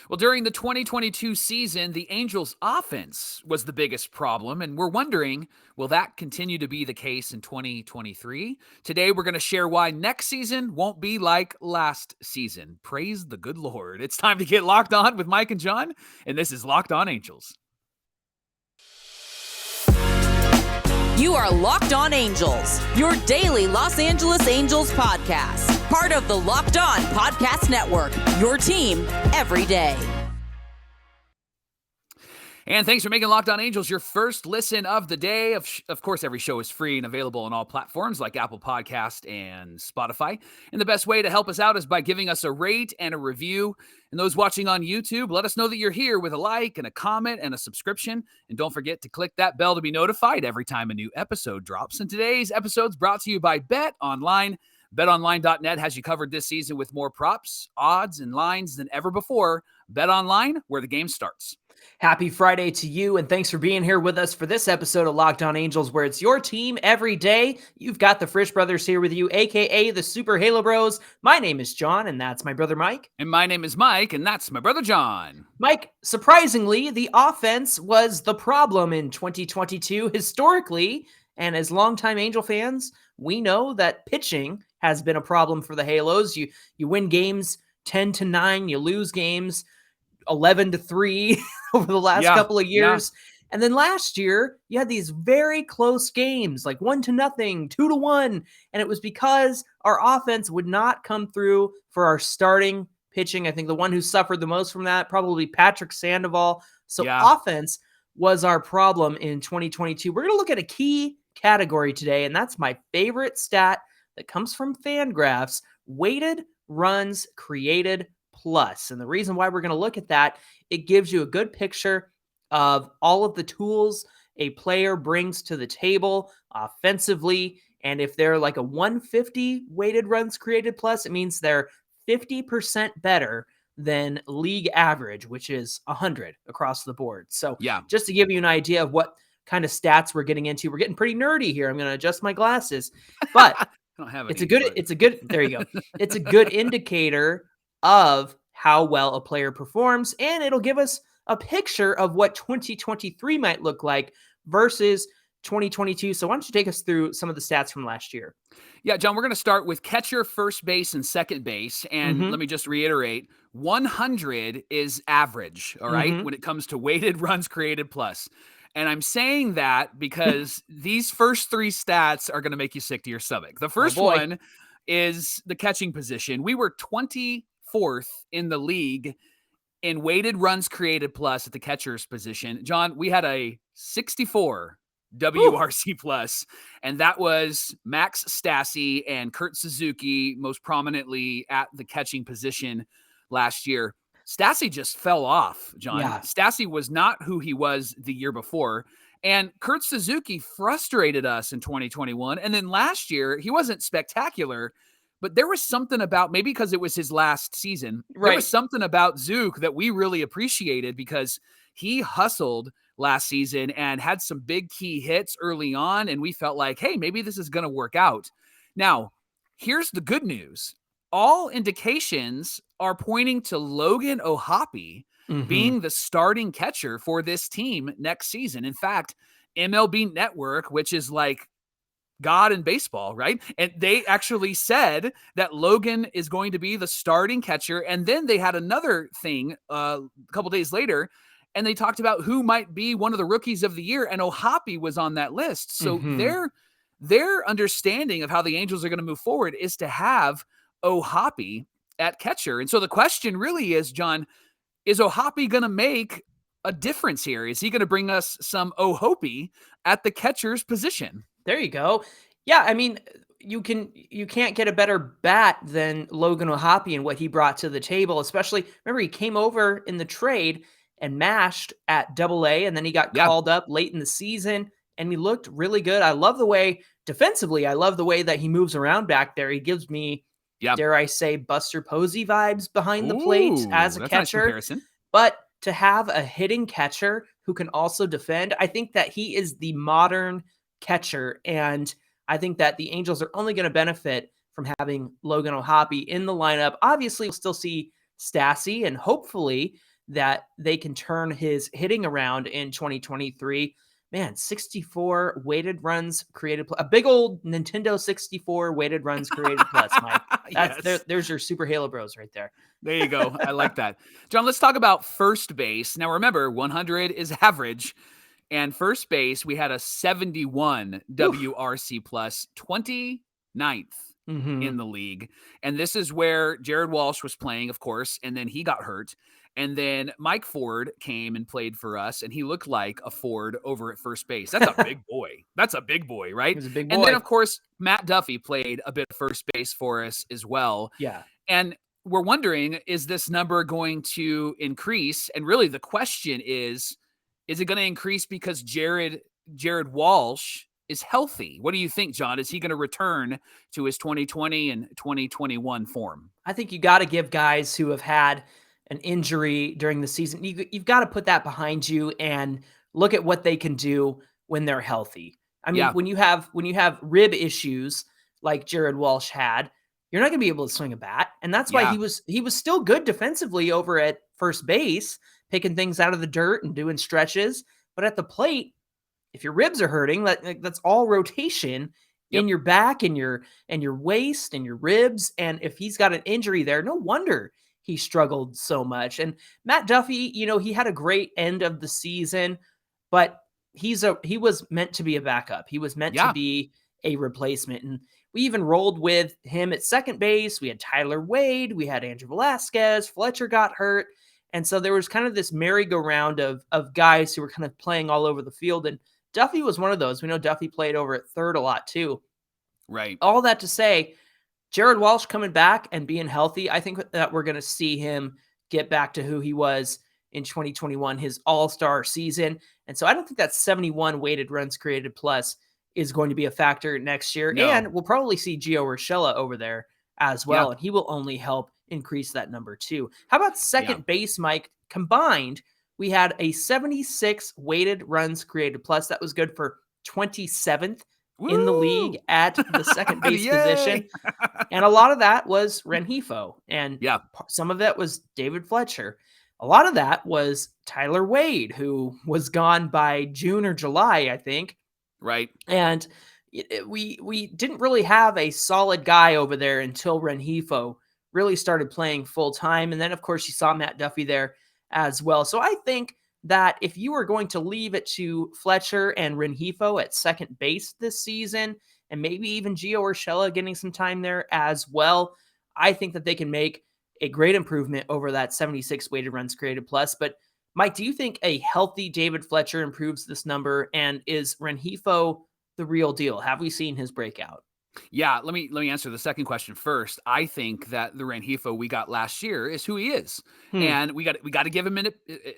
Well, during the 2022 season, the Angels' offense was the biggest problem, and we're wondering, will that continue to be the case in 2023? Today, we're going to share why next season won't be like last season. Praise the good Lord. It's time to get locked on with Mike and John, and this is Locked On Angels. You are Locked On Angels, your daily Los Angeles Angels podcast. Part of the Locked On Podcast Network, your team every day. And thanks for making Locked On Angels your first listen of the day. Of course, every show is free and available on all platforms like Apple Podcast and Spotify. And the best way to help us out is by giving us a rate and a review. And those watching on YouTube, let us know that you're here with a like and a comment and a subscription. And don't forget to click that bell to be notified every time a new episode drops. And today's episode is brought to you by BetOnline. BetOnline.net has you covered this season with more props, odds, and lines than ever before. BetOnline, where the game starts. Happy Friday to you, and thanks for being here with us for this episode of Locked On Angels, where it's your team every day. You've got the Frisch Brothers here with you, a.k.a. the Super Halo Bros. My name is John, and that's my brother Mike. And my name is Mike, and that's my brother John. Mike, surprisingly, the offense was the problem in 2022 historically, and as longtime Angel fans, we know that pitching has been a problem for the Halos. You win games 10-9, you lose games 11-3 over the last couple of years. Yeah. And then last year, you had these very close games, like 1-0, 2-1. And it was because our offense would not come through for our starting pitching. I think the one who suffered the most from that, probably Patrick Sandoval. So offense was our problem in 2022. We're going to look at a key category today, and that's my favorite stat that comes from Fangraphs, weighted runs created plus. And the reason why we're going to look at that, it gives you a good picture of all of the tools a player brings to the table offensively. And if they're like a 150 weighted runs created plus, it means they're 50% better than league average, which is 100 across the board. So just to give you an idea of what kind of stats we're getting into, we're getting pretty nerdy here. I'm going to adjust my glasses, but I don't have it's a good, there you go. It's a good indicator of how well a player performs, and it'll give us a picture of what 2023 might look like versus 2022. So why don't you take us through some of the stats from last year? Yeah, John, we're going to start with catcher, first base, and second base. And let me just reiterate, 100 is average, all right, when it comes to weighted runs created plus. And I'm saying that because these first three stats are going to make you sick to your stomach. The first one is the catching position. We were 24th in the league in weighted runs created plus at the catcher's position. John, we had a 64 WRC plus, and that was Max Stassi and Kurt Suzuki most prominently at the catching position last year. Stassi just fell off, John. Yeah. Stassi was not who he was the year before. And Kurt Suzuki frustrated us in 2021. And then last year, he wasn't spectacular, but there was something about, maybe because it was his last season, there was something about Zook that we really appreciated because he hustled last season and had some big key hits early on. And we felt like, hey, maybe this is going to work out. Now, here's the good news. All indications are pointing to Logan Ohtani being the starting catcher for this team next season. In fact, MLB Network, which is like God in baseball, right? And they actually said that Logan is going to be the starting catcher. And then they had another thing a couple days later, and they talked about who might be one of the rookies of the year, and Ohtani was on that list. So their understanding of how the Angels are going to move forward is to have Ohtani at catcher. And so the question really is, John, is Ohtani going to make a difference here? Is he going to bring us some Ohtani at the catcher's position? There you go. Yeah, I mean, you can't get a better bat than Logan Ohtani and what he brought to the table, especially, remember, he came over in the trade and mashed at AA, and then he got called up late in the season, and he looked really good. I love the way, defensively, I love the way that he moves around back there. He gives me, dare I say, Buster Posey vibes behind the plate as a catcher. Nice. But to have a hitting catcher who can also defend, I think that he is the modern catcher, and I think that the Angels are only going to benefit from having Logan Ohtani in the lineup. Obviously, we'll still see Stassi, and hopefully that they can turn his hitting around in 2023. Man, 64 weighted runs created, a big old Nintendo 64 weighted runs created plus, Mike. Yes. There's your Super Halo Bros right there. There you go. I like that. John, let's talk about first base. Now, remember, 100 is average. And first base, we had a 71 WRC plus, 29th in the league. And this is where Jared Walsh was playing, of course, and then he got hurt. And then Mike Ford came and played for us, and he looked like a Ford over at first base. That's a big boy. That's a big boy, right? He was a big boy. And then, of course, Matt Duffy played a bit of first base for us as well. Yeah. And we're wondering, is this number going to increase? And really the question is it going to increase because Jared Walsh is healthy? What do you think, John? Is he going to return to his 2020 and 2021 form? I think you got to give guys who have had an injury during the season, you've got to put that behind you and look at what they can do when they're healthy. I mean, when you have rib issues like Jared Walsh had, you're not going to be able to swing a bat. And that's why he was still good defensively over at first base, picking things out of the dirt and doing stretches. But at the plate, if your ribs are hurting, that's all rotation in your back and your waist and your ribs. And if he's got an injury there, no wonder he struggled so much. And Matt Duffy, he had a great end of the season, but he was meant to be a backup. He was meant to be a replacement. And we even rolled with him at second base. We had Tyler Wade. We had Andrew Velasquez. Fletcher got hurt. And so there was kind of this merry-go-round of guys who were kind of playing all over the field. And Duffy was one of those. We know Duffy played over at third a lot too. Right. All that to say, Jared Walsh coming back and being healthy, I think that we're going to see him get back to who he was in 2021, his all-star season. And so I don't think that 71 weighted runs created plus is going to be a factor next year. No. And we'll probably see Gio Urshela over there as well. And he will only help increase that number too. How about second base, Mike? Combined, we had a 76 weighted runs created plus. That was good for 27th in the league at the second base position. And a lot of that was Rengifo. And some of that was David Fletcher. A lot of that was Tyler Wade, who was gone by June or July, I think. Right. And we didn't really have a solid guy over there until Rengifo really started playing full time. And then, of course, you saw Matt Duffy there as well. So I think that if you were going to leave it to Fletcher and Rengifo at second base this season, and maybe even Gio Urshela getting some time there as well, I think that they can make a great improvement over that 76 weighted runs created plus. But Mike, do you think a healthy David Fletcher improves this number? And is Rengifo the real deal? Have we seen his breakout? Yeah, let me answer the second question first. I think that the Rengifo we got last year is who he is, and we got to give him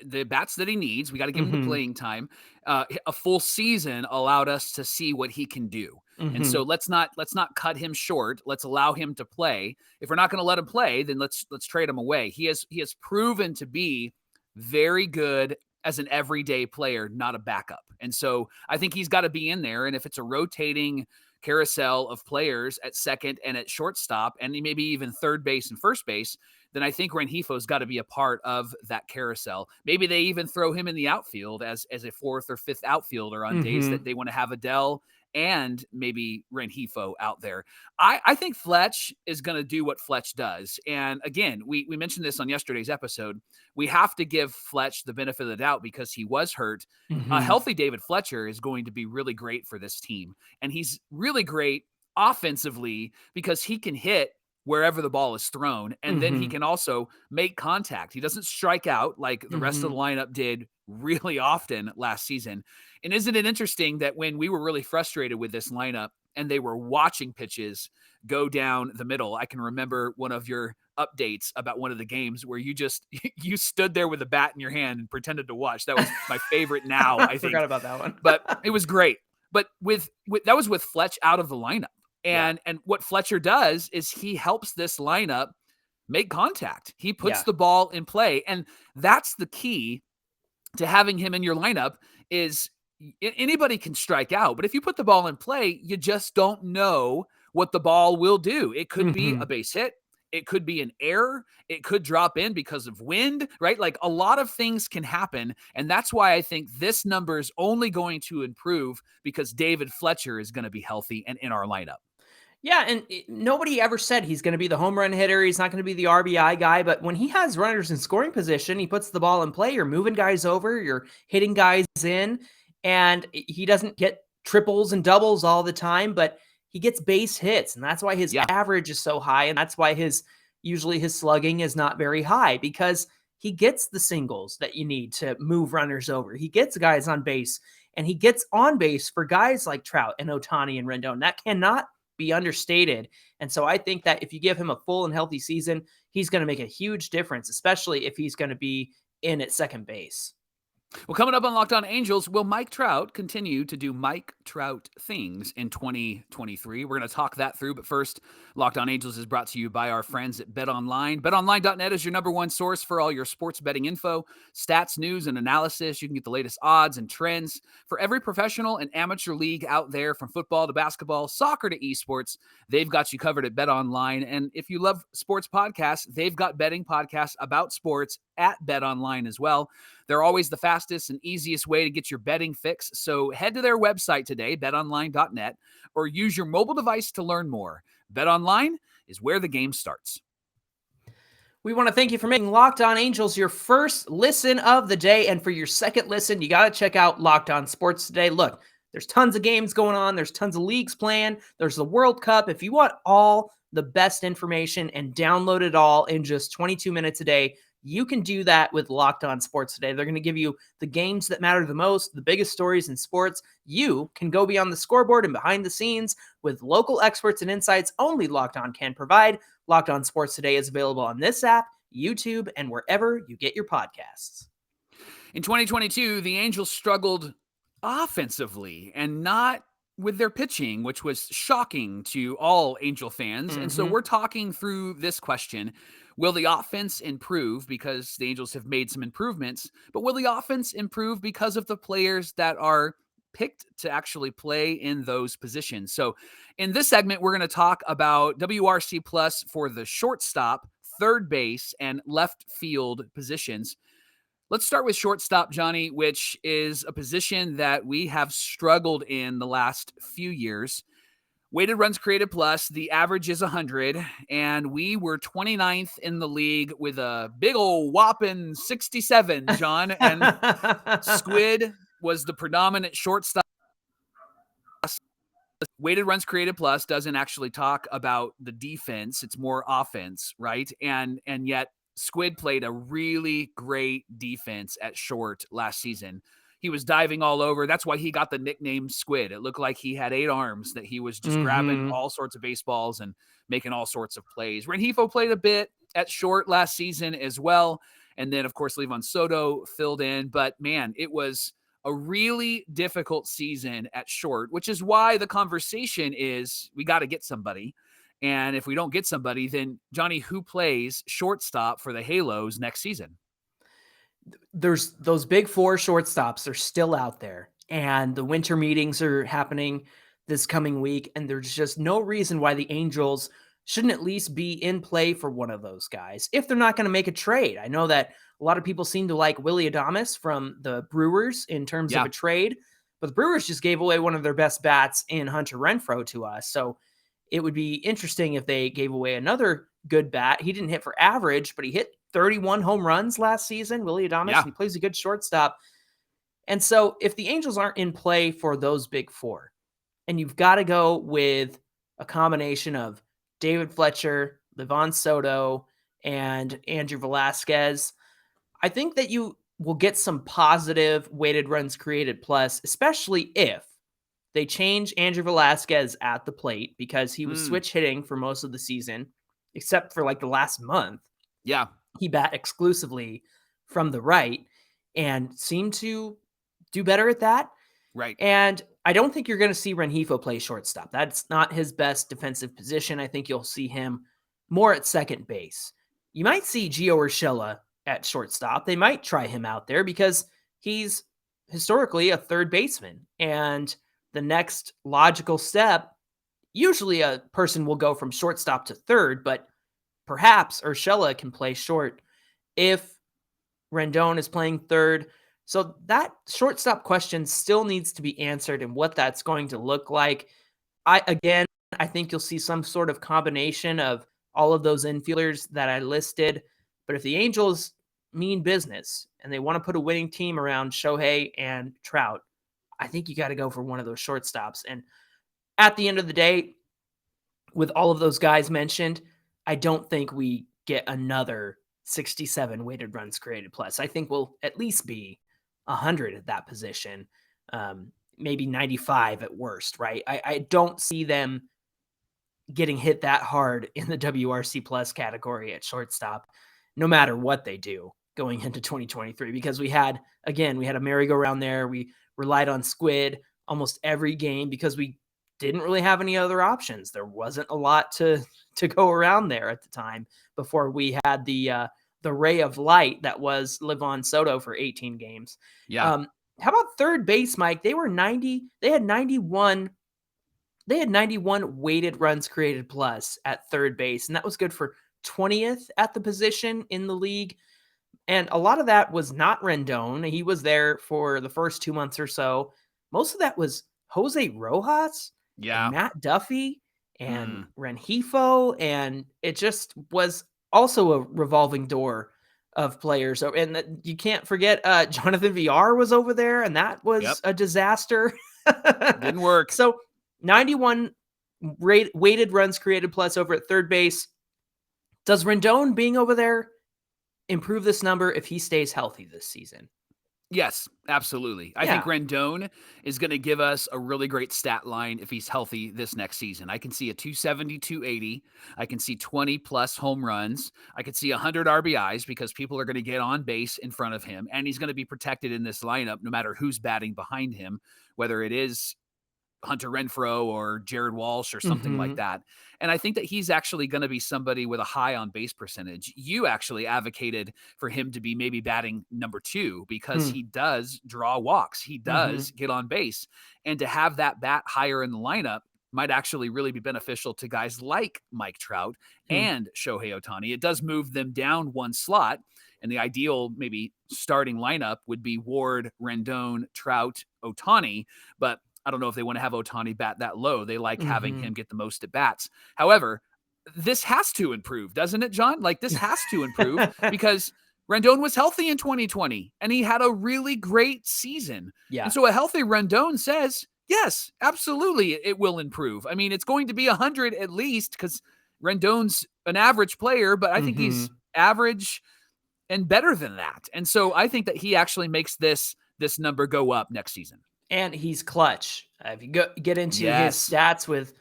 the bats that he needs. We got to give him the playing time. A full season allowed us to see what he can do, and so let's not cut him short. Let's allow him to play. If we're not going to let him play, then let's trade him away. He has proven to be very good as an everyday player, not a backup, and so I think he's got to be in there. And if it's a rotating carousel of players at second and at shortstop, and maybe even third base and first base, then I think Rengifo's got to be a part of that carousel. Maybe they even throw him in the outfield as a fourth or fifth outfielder on days that they want to have Adele and maybe Rengifo out there. I think Fletch is going to do what Fletch does. And again, we mentioned this on yesterday's episode. We have to give Fletch the benefit of the doubt because he was hurt. A healthy David Fletcher is going to be really great for this team. And he's really great offensively because he can hit wherever the ball is thrown. And then he can also make contact. He doesn't strike out like the rest of the lineup did really often last season. And isn't it interesting that when we were really frustrated with this lineup and they were watching pitches go down the middle, I can remember one of your updates about one of the games where you stood there with a bat in your hand and pretended to watch. That was my favorite now, I think. Forgot about that one. But it was great. But with that was with Fletch out of the lineup. And what Fletcher does is he helps this lineup make contact. He puts the ball in play. And that's the key to having him in your lineup is anybody can strike out. But if you put the ball in play, you just don't know what the ball will do. It could be a base hit. It could be an error. It could drop in because of wind, right? Like a lot of things can happen. And that's why I think this number is only going to improve because David Fletcher is going to be healthy and in our lineup. Yeah, and nobody ever said he's going to be the home run hitter. He's not going to be the RBI guy. But when he has runners in scoring position, he puts the ball in play. You're moving guys over. You're hitting guys in. And he doesn't get triples and doubles all the time, but he gets base hits. And that's why his average is so high. And that's why usually his slugging is not very high, because he gets the singles that you need to move runners over. He gets guys on base, and he gets on base for guys like Trout and Ohtani and Rendon. That cannot be understated. And so I think that if you give him a full and healthy season, he's going to make a huge difference, especially if he's going to be in at second base. Well, coming up on Locked On Angels, will Mike Trout continue to do Mike Trout things in 2023? We're going to talk that through, but first, Locked On Angels is brought to you by our friends at BetOnline. BetOnline.net is your number one source for all your sports betting info, stats, news, and analysis. You can get the latest odds and trends for every professional and amateur league out there, from football to basketball, soccer to esports. They've got you covered at BetOnline. And if you love sports podcasts, they've got betting podcasts about sports at BetOnline as well. They're always the fastest and easiest way to get your betting fix. So head to their website today, betonline.net, or use your mobile device to learn more. BetOnline is where the game starts. We want to thank you for making Locked On Angels your first listen of the day. And for your second listen, you got to check out Locked On Sports Today. Look, there's tons of games going on. There's tons of leagues playing. There's the World Cup. If you want all the best information and download it all in just 22 minutes a day, you can do that with Locked On Sports Today. They're going to give you the games that matter the most, the biggest stories in sports. You can go beyond the scoreboard and behind the scenes with local experts and insights only Locked On can provide. Locked On Sports Today is available on this app, YouTube, and wherever you get your podcasts. In 2022, the Angels struggled offensively and not with their pitching, which was shocking to all Angel fans. And so we're talking through this question. Will the offense improve because the Angels have made some improvements, but will the offense improve because of the players that are picked to actually play in those positions? So in this segment, we're going to talk about WRC plus for the shortstop, third base, and left field positions. Let's start with shortstop, Johnny, which is a position that we have struggled in the last few years. Weighted runs created plus, the average is 100, and we were 29th in the league with a big old whopping 67, John. And Squid was the predominant shortstop. Weighted runs created plus doesn't actually talk about the defense. It's more offense, right? And yet Squid played a really great defense at short last season. He was diving all over. That's why he got the nickname Squid. It looked like he had 8 arms, that he was just grabbing all sorts of baseballs and making all sorts of plays. Rengifo played a bit at short last season as well. And then, of course, Livan Soto filled in. But, man, it was a really difficult season at short, which is why the conversation is we got to get somebody. And if we don't get somebody, then, Johnny, who plays shortstop for the Halos next season? There's those big 4 shortstops are still out there, and the winter meetings are happening this coming week. And there's just no reason why the Angels shouldn't at least be in play for one of those guys if they're not going to make a trade. I know that a lot of people seem to like Willy Adames from the Brewers in terms of a trade, but the Brewers just gave away one of their best bats in Hunter Renfroe to us. So it would be interesting if they gave away another good bat. He didn't hit for average, but he hit 31 home runs last season, Willy Adames. He plays a good shortstop. And so if the Angels aren't in play for those big 4, and you've got to go with a combination of David Fletcher, Livan Soto, and Andrew Velazquez, I think that you will get some positive weighted runs created plus, especially if they change Andrew Velazquez at the plate, because he was switch hitting for most of the season, except for like the last month. He bat exclusively from the right and seemed to do better at that. Right. And I don't think you're going to see Rengifo play shortstop. That's not his best defensive position. I think you'll see him more at second base. You might see Gio Urshela at shortstop. They might try him out there because he's historically a third baseman. And the next logical step, usually a person will go from shortstop to third, but perhaps Urshela can play short if Rendon is playing third. So that shortstop question still needs to be answered and what that's going to look like. I think you'll see some sort of combination of all of those infielders that I listed. But if the Angels mean business and they want to put a winning team around Shohei and Trout, I think you got to go for one of those shortstops. And at the end of the day, with all of those guys mentioned, I don't think we get another 67 weighted runs created plus. I think we'll at least be 100 at that position, maybe 95 at worst, right? I don't see them getting hit that hard in the WRC plus category at shortstop, no matter what they do going into 2023, because we had a merry-go-round there. We relied on Squid almost every game because we didn't really have any other options. There wasn't a lot to go around there at the time before we had the ray of light that was Livon Soto for 18 games. Yeah. How about third base, Mike? They had 91 weighted runs created plus at third base, and that was good for 20th at the position in the league. And a lot of that was not Rendon. He was there for the first 2 months or so. Most of that was Jose Rojas and Matt Duffy and Rengifo, and it just was also a revolving door of players. And you can't forget Jonathan VR was over there, and that was a disaster. Didn't work. So 91 weighted runs created plus over at third base. Does Rendon being over there improve this number if he stays healthy this season? Yes, absolutely. I think Rendon is going to give us a really great stat line if he's healthy this next season. I can see a 270, 280. I can see 20 plus home runs. I could see 100 RBIs because people are going to get on base in front of him, and he's going to be protected in this lineup no matter who's batting behind him, whether it is Hunter Renfroe or Jared Walsh or something like that. And I think that he's actually going to be somebody with a high on base percentage. You actually advocated for him to be maybe batting number 2 because he does draw walks. He does get on base. And to have that bat higher in the lineup might actually really be beneficial to guys like Mike Trout and Shohei Ohtani. It does move them down one slot. And the ideal maybe starting lineup would be Ward, Rendon, Trout, Ohtani. But I don't know if they want to have Ohtani bat that low. They like having him get the most at bats. However, this has to improve, doesn't it, John? Like, this has to improve because Rendon was healthy in 2020 and he had a really great season. Yeah. And so a healthy Rendon says, yes, absolutely, it will improve. I mean, it's going to be 100 at least because Rendon's an average player, but I think he's average and better than that. And so I think that he actually makes this number go up next season. And he's clutch. If you get into his stats with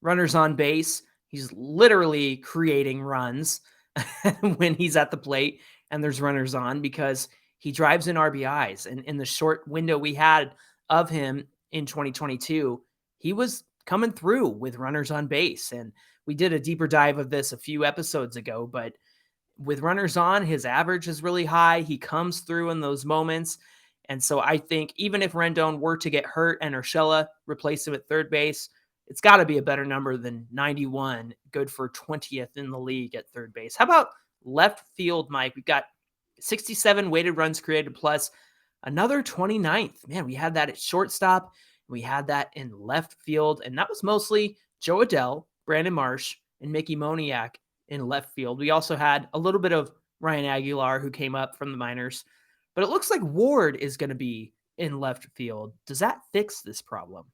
runners on base, he's literally creating runs when he's at the plate and there's runners on because he drives in RBIs. And in the short window we had of him in 2022, he was coming through with runners on base. And we did a deeper dive of this a few episodes ago, but with runners on, his average is really high. He comes through in those moments. And so I think even if Rendon were to get hurt and Urshela replace him at third base, it's got to be a better number than 91, good for 20th in the league at third base. How about left field, Mike? We've got 67 weighted runs created plus another 29th. Man, we had that at shortstop. We had that in left field, and that was mostly Joe Adell, Brandon Marsh, and Mickey Moniak in left field. We also had a little bit of Ryan Aguilar, who came up from the minors. But it looks like Ward is going to be in left field. Does that fix this problem?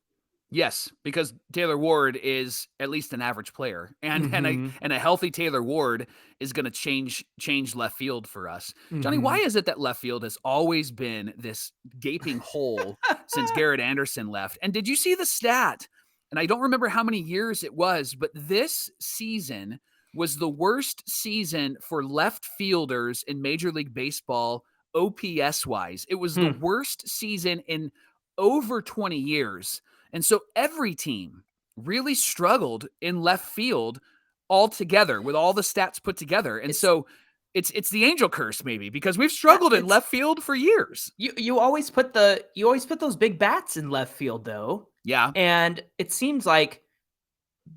Yes, because Taylor Ward is at least an average player, and a healthy Taylor Ward is going to change left field for us. Johnny, why is it that left field has always been this gaping hole since Garrett Anderson left? And did you see the stat? And I don't remember how many years it was, but this season was the worst season for left fielders in Major League Baseball OPS wise. It was the worst season in over 20 years. And so every team really struggled in left field altogether with all the stats put together. And so it's the Angel curse maybe because we've struggled in left field for years. You always put those big bats in left field though. Yeah. And it seems like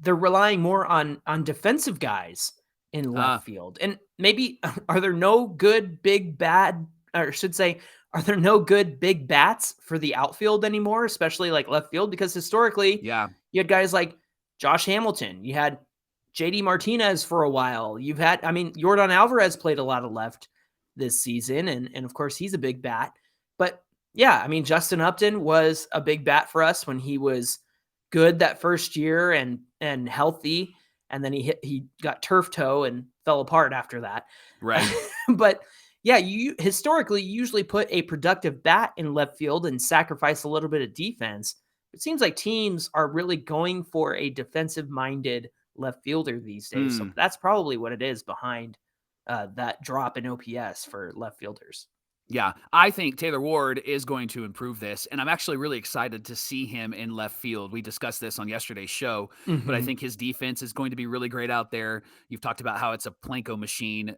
they're relying more on defensive guys in left field? And maybe are there no good big bad, or I should say, are there no good big bats for the outfield anymore, especially like left field? Because historically, Yeah. you had guys like Josh Hamilton, you had JD Martinez for a while. You've had, I mean, Yordan Alvarez played a lot of left this season, and of course he's a big bat. But yeah, I mean, Justin Upton was a big bat for us when he was good that first year and healthy, and then he got turf toe and fell apart after that. Right. But yeah, you historically usually put a productive bat in left field and sacrifice a little bit of defense. It seems like teams are really going for a defensive-minded left fielder these days. So that's probably what it is behind that drop in OPS for left fielders. Yeah, I think Taylor Ward is going to improve this, and I'm actually really excited to see him in left field. We discussed this on yesterday's show, but I think his defense is going to be really great out there. You've talked about how it's a Plinko machine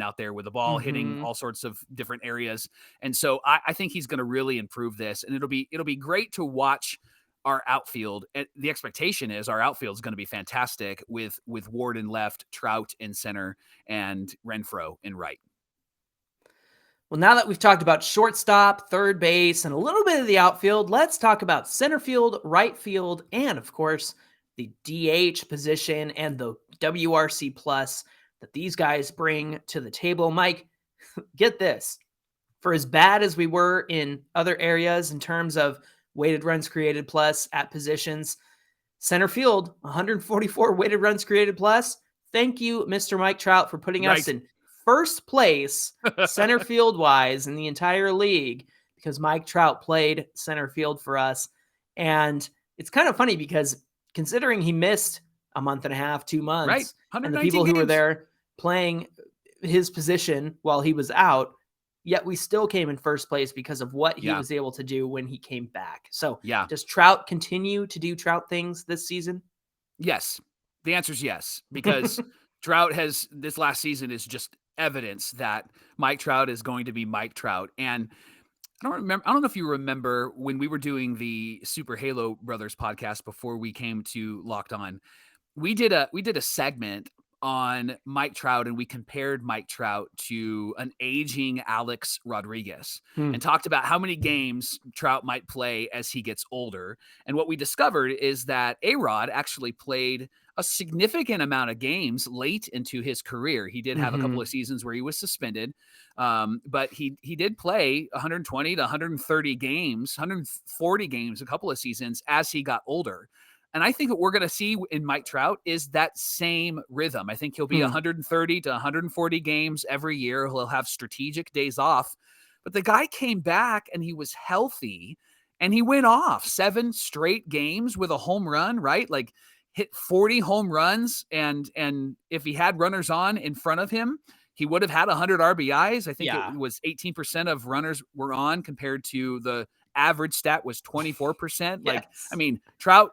out there with the ball hitting all sorts of different areas, and so I think he's going to really improve this, and it'll be great to watch our outfield. The expectation is our outfield is going to be fantastic with Ward in left, Trout in center, and Renfroe in right. Well, now that we've talked about shortstop, third base, and a little bit of the outfield, let's talk about center field, right field, and of course, the DH position and the WRC plus that these guys bring to the table. Mike, get this. For as bad as we were in other areas in terms of weighted runs created plus at positions, center field, 144 weighted runs created plus. Thank you, Mr. Mike Trout, for putting us in first place center field wise in the entire league, because Mike Trout played center field for us. And it's kind of funny because considering he missed a month and a half, 2 months, and the people who were there playing his position while he was out, yet we still came in first place because of what he was able to do when he came back. So does Trout continue to do Trout things this season? Yes. The answer is yes, because Trout has, this last season is just evidence that Mike Trout is going to be Mike Trout. And I don't know if you remember when we were doing the Super Halo Brothers podcast before we came to Locked On, we did a segment on Mike Trout, and we compared Mike Trout to an aging Alex Rodriguez and talked about how many games Trout might play as he gets older. And what we discovered is that A-Rod actually played a significant amount of games late into his career. He did have a couple of seasons where he was suspended, but he did play 120 to 130 games, 140 games, a couple of seasons as he got older. And I think what we're going to see in Mike Trout is that same rhythm. I think he'll be 130 to 140 games every year. He'll have strategic days off. But the guy came back and he was healthy, and he went off 7 straight games with a home run, right? Like hit 40 home runs. And if he had runners on in front of him, he would have had 100 RBIs. I think it was 18% of runners were on compared to the average stat was 24%. Like, I mean, Trout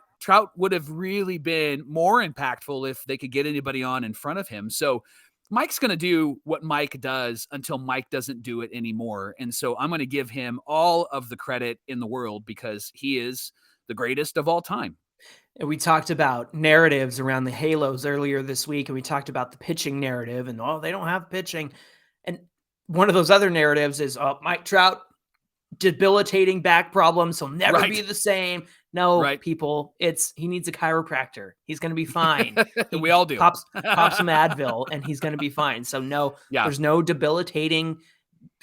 would have really been more impactful if they could get anybody on in front of him. So Mike's going to do what Mike does until Mike doesn't do it anymore. And so I'm going to give him all of the credit in the world because he is the greatest of all time. And we talked about narratives around the Halos earlier this week, and we talked about the pitching narrative and, they don't have pitching. And one of those other narratives is, Mike Trout, debilitating back problems. He'll never be the same. No, people, he needs a chiropractor. He's going to be fine. We all do. Pops some Advil and he's going to be fine. So no, there's no debilitating,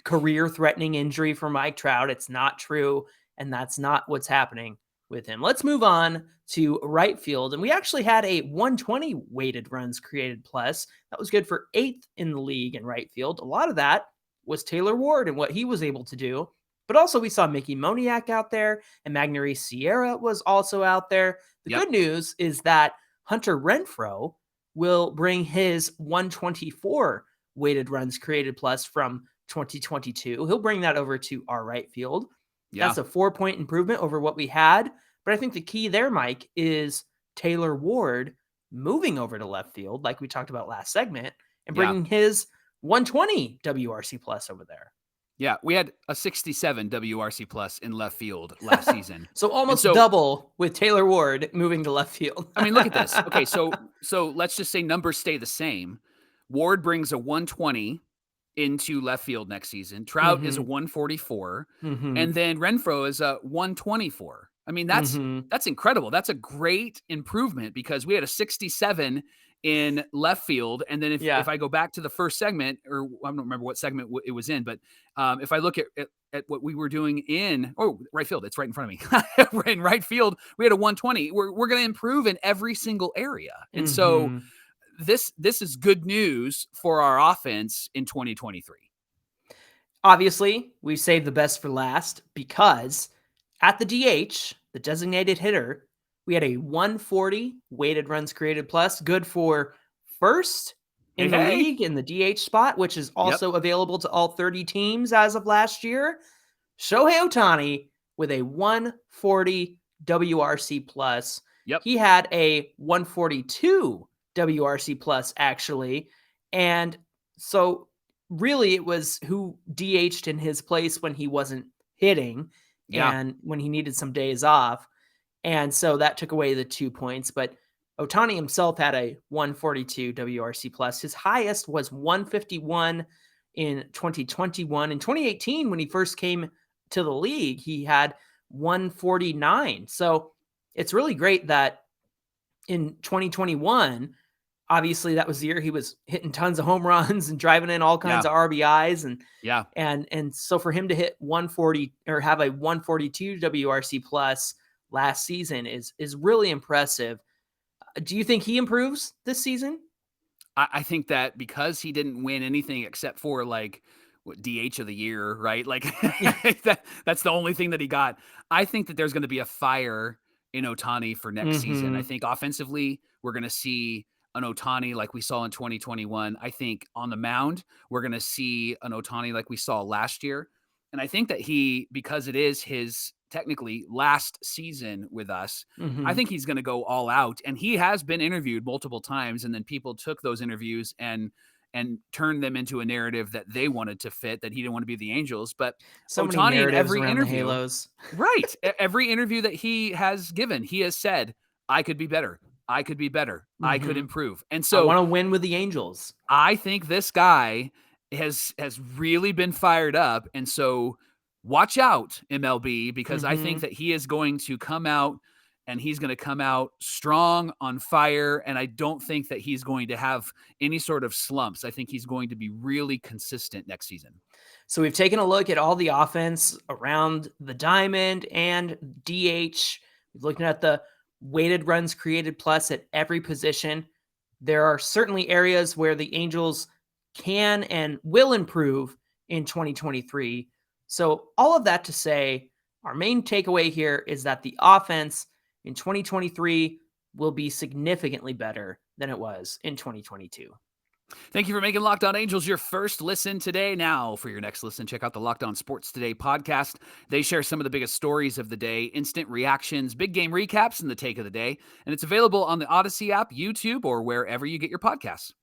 career-threatening injury for Mike Trout. It's not true, and that's not what's happening with him. Let's move on to right field. And we actually had a 120 weighted runs created plus. That was good for 8th in the league in right field. A lot of that was Taylor Ward and what he was able to do. But also we saw Mickey Moniak out there, and Magneuris Sierra was also out there. The good news is that Hunter Renfroe will bring his 124 weighted runs created plus from 2022. He'll bring that over to our right field. That's a 4-point improvement over what we had. But I think the key there, Mike, is Taylor Ward moving over to left field, like we talked about last segment, and bringing his 120 WRC plus over there. Yeah, we had a 67 WRC plus in left field last season. So almost so double with Taylor Ward moving to left field. I mean, look at this. Okay, so let's just say numbers stay the same. Ward brings a 120 into left field next season. Trout is a 144, and then Renfroe is a 124. I mean, that's incredible. That's a great improvement because we had a 67 in left field, and then if I go back to the first segment, or I don't remember what segment it was in, but if I look at what we were doing in right field, it's right in front of me. In right field, we had a 120. We're going to improve in every single area, and so this is good news for our offense in 2023. Obviously, we saved the best for last because at the DH, the designated hitter, we had a 140 weighted runs created plus, good for first in the league in the DH spot, which is also available to all 30 teams as of last year. Shohei Ohtani with a 140 WRC plus. He had a 142 WRC plus actually. And so really it was who DH'd in his place when he wasn't hitting and when he needed some days off. And so that took away the 2 points, but Ohtani himself had a 142 WRC plus. His highest was 151 in 2021. In 2018, when he first came to the league, he had 149. So it's really great that in 2021, obviously that was the year he was hitting tons of home runs and driving in all kinds of RBIs. And so for him to hit 140 or have a 142 WRC plus last season is really impressive. Do you think he improves this season? I think that because he didn't win anything except for DH of the year, right? That's the only thing that he got. I think that there's going to be a fire in Ohtani for next season. I think offensively, we're going to see an Ohtani like we saw in 2021. I think on the mound, we're going to see an Ohtani like we saw last year. And I think that because it is his technically last season with us, I think he's going to go all out. And he has been interviewed multiple times. And then people took those interviews and turned them into a narrative that they wanted to fit, that he didn't want to be the Angels. But so Ohtani in every interview, Halos. Right. Every interview that he has given, he has said, I could be better. I could be better. I could improve. And so I want to win with the Angels. I think this guy has really been fired up. And so watch out, MLB, because I think that he is going to come out and he's going to come out strong, on fire. And I don't think that he's going to have any sort of slumps. I think he's going to be really consistent next season. So we've taken a look at all the offense around the diamond and DH. We've looked at the weighted runs created plus at every position. There are certainly areas where the Angels can and will improve in 2023. So all of that to say, our main takeaway here is that the offense in 2023 will be significantly better than it was in 2022. Thank you for making Locked On Angels your first listen today. Now, for your next listen, check out the Locked On Sports Today podcast. They share some of the biggest stories of the day, instant reactions, big game recaps, and the take of the day. And it's available on the Odyssey app, YouTube, or wherever you get your podcasts.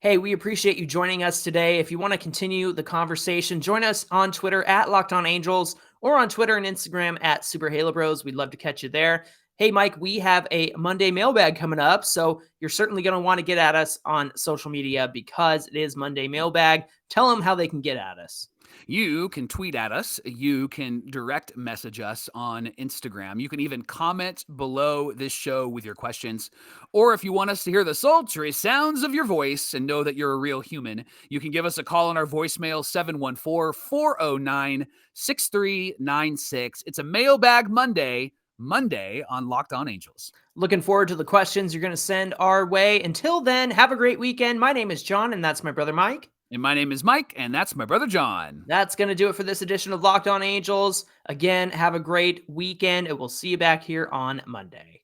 Hey, we appreciate you joining us today. If you want to continue the conversation, join us on Twitter at Locked On Angels or on Twitter and Instagram at Super Halo Bros. We'd love to catch you there. Hey, Mike, we have a Monday mailbag coming up, so you're certainly going to want to get at us on social media because it is Monday mailbag. Tell them how they can get at us. You can tweet at us. You can direct message us on Instagram. You can even comment below this show with your questions. Or if you want us to hear the sultry sounds of your voice and know that you're a real human, you can give us a call on our voicemail, 714-409-6396. It's a mailbag Monday on Locked On Angels. Looking forward to the questions you're going to send our way. Until then, have a great weekend. My name is John, and that's my brother Mike. And my name is Mike, and that's my brother John. That's going to do it for this edition of Locked On Angels. Again, have a great weekend, and we'll see you back here on Monday.